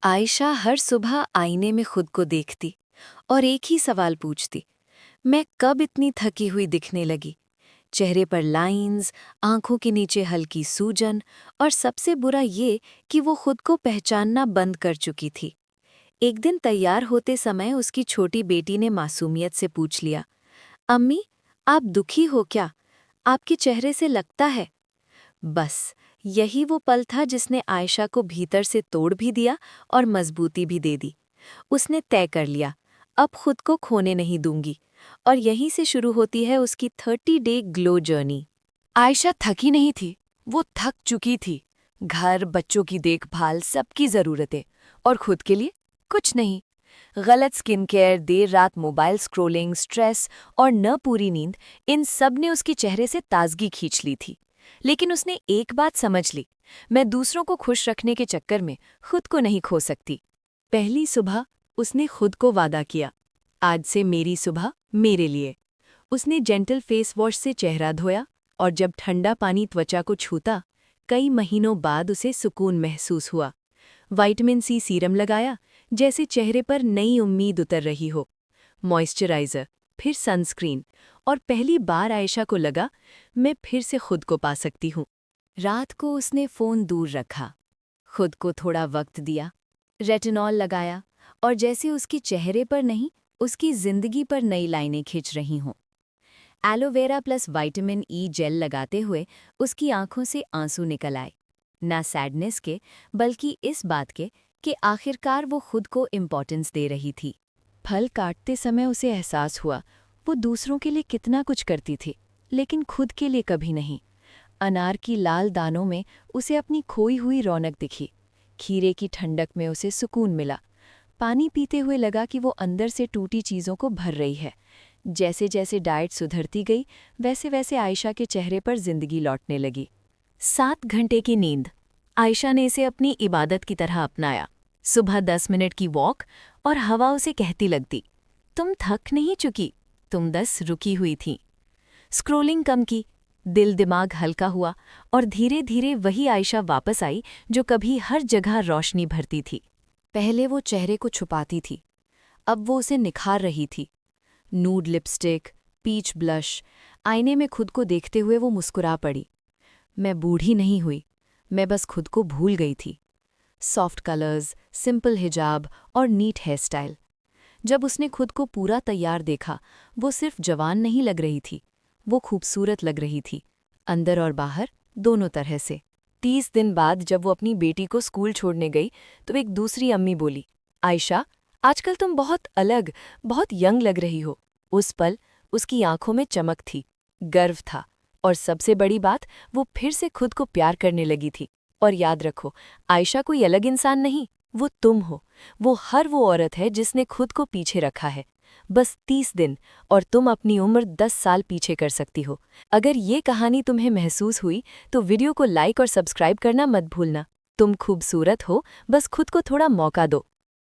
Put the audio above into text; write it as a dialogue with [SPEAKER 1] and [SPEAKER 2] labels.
[SPEAKER 1] आयशा हर सुबह आईने में खुद को देखती और एक ही सवाल पूछती, मैं कब इतनी थकी हुई दिखने लगी। चेहरे पर लाइंस, आंखों के नीचे हल्की सूजन और सबसे बुरा ये कि वो खुद को पहचानना बंद कर चुकी थी। एक दिन तैयार होते समय उसकी छोटी बेटी ने मासूमियत से पूछ लिया, अम्मी, आप दुखी हो क्या? आपके चेहरे से लगता है। बस यही वो पल था जिसने आयशा को भीतर से तोड़ भी दिया और मजबूती भी दे दी। उसने तय कर लिया, अब खुद को खोने नहीं दूंगी। और यहीं से शुरू होती है उसकी 30 डे ग्लो जर्नी।
[SPEAKER 2] आयशा थकी नहीं थी, वो थक चुकी थी। घर, बच्चों की देखभाल, सबकी ज़रूरतें, और खुद के लिए कुछ नहीं। गलत स्किन केयर, देर रात मोबाइल स्क्रोलिंग, स्ट्रेस और न पूरी नींद, इन सब ने उसके चेहरे से ताजगी खींच ली थी। लेकिन उसने एक बात समझ ली, मैं दूसरों को खुश रखने के चक्कर में खुद को नहीं खो सकती। पहली सुबह उसने खुद को वादा किया, आज से मेरी सुबह मेरे लिए। उसने जेंटल फेस वॉश से चेहरा धोया, और जब ठंडा पानी त्वचा को छूता, कई महीनों बाद उसे सुकून महसूस हुआ। विटामिन सी सीरम लगाया, जैसे चेहरे पर नई उम्मीद उतर रही हो। मॉइस्चराइज़र, फिर सनस्क्रीन, और पहली बार आयशा को लगा, मैं फिर से खुद को पा सकती हूँ। रात को उसने फ़ोन दूर रखा, खुद को थोड़ा वक्त दिया, रेटिनॉल लगाया, और जैसे उसके चेहरे पर नहीं, उसकी जिंदगी पर नई लाइनें खिंच रही हों। Aloe vera plus vitamin E gel लगाते हुए उसकी आंखों से आंसू निकल आए, ना सैडनेस के, बल्कि इस बात के कि आखिरकार वो खुद को इम्पोर्टेंस दे रही थी। फल काटते समय उसे एहसास हुआ, वो दूसरों के लिए कितना कुछ करती थी, लेकिन खुद के लिए कभी नहीं। अनार की लाल दानों में उसे अपनी खोई हुई रौनक दिखी, खीरे की ठंडक में उसे सुकून मिला। पानी पीते हुए लगा कि वो अंदर से टूटी चीज़ों को भर रही है। जैसे जैसे डाइट सुधरती गई, वैसे वैसे आयशा के चेहरे पर जिंदगी लौटने लगी। 7 घंटे की नींद, आयशा ने इसे अपनी इबादत की तरह अपनाया। सुबह 10 मिनट की वॉक, और हवा उसे कहती लगती, तुम थक नहीं चुकी, तुम 10 रुकी हुई थी। स्क्रोलिंग कम की, दिल दिमाग हल्का हुआ, और धीरे धीरे वही आयशा वापस आई जो कभी हर जगह रोशनी भरती थी। पहले वो चेहरे को छुपाती थी, अब वो उसे निखार रही थी। नूड लिपस्टिक, पीच ब्लश, आईने में खुद को देखते हुए वो मुस्कुरा पड़ी। मैं बूढ़ी नहीं हुई, मैं बस खुद को भूल गई थी। सॉफ्ट कलर्स, सिंपल हिजाब और नीट हेयर स्टाइल। जब उसने खुद को पूरा तैयार देखा, वो सिर्फ जवान नहीं लग रही थी, वो खूबसूरत लग रही थी, अंदर और बाहर दोनों तरह से। 30 दिन बाद जब वो अपनी बेटी को स्कूल छोड़ने गई, तो एक दूसरी अम्मी बोली, आयशा, आजकल तुम बहुत अलग, बहुत यंग लग रही हो। उस पल उसकी आंखों में चमक थी, गर्व था, और सबसे बड़ी बात, वो फिर से खुद को प्यार करने लगी थी। और याद रखो, आयशा कोई अलग इंसान नहीं, वो तुम हो। वो औरत है जिसने खुद को पीछे रखा है। बस 30 दिन, और तुम अपनी उम्र 10 साल पीछे कर सकती हो। अगर ये कहानी तुम्हें महसूस हुई, तो वीडियो को लाइक और सब्सक्राइब करना मत भूलना। तुम खूबसूरत हो, बस खुद को थोड़ा मौका दो।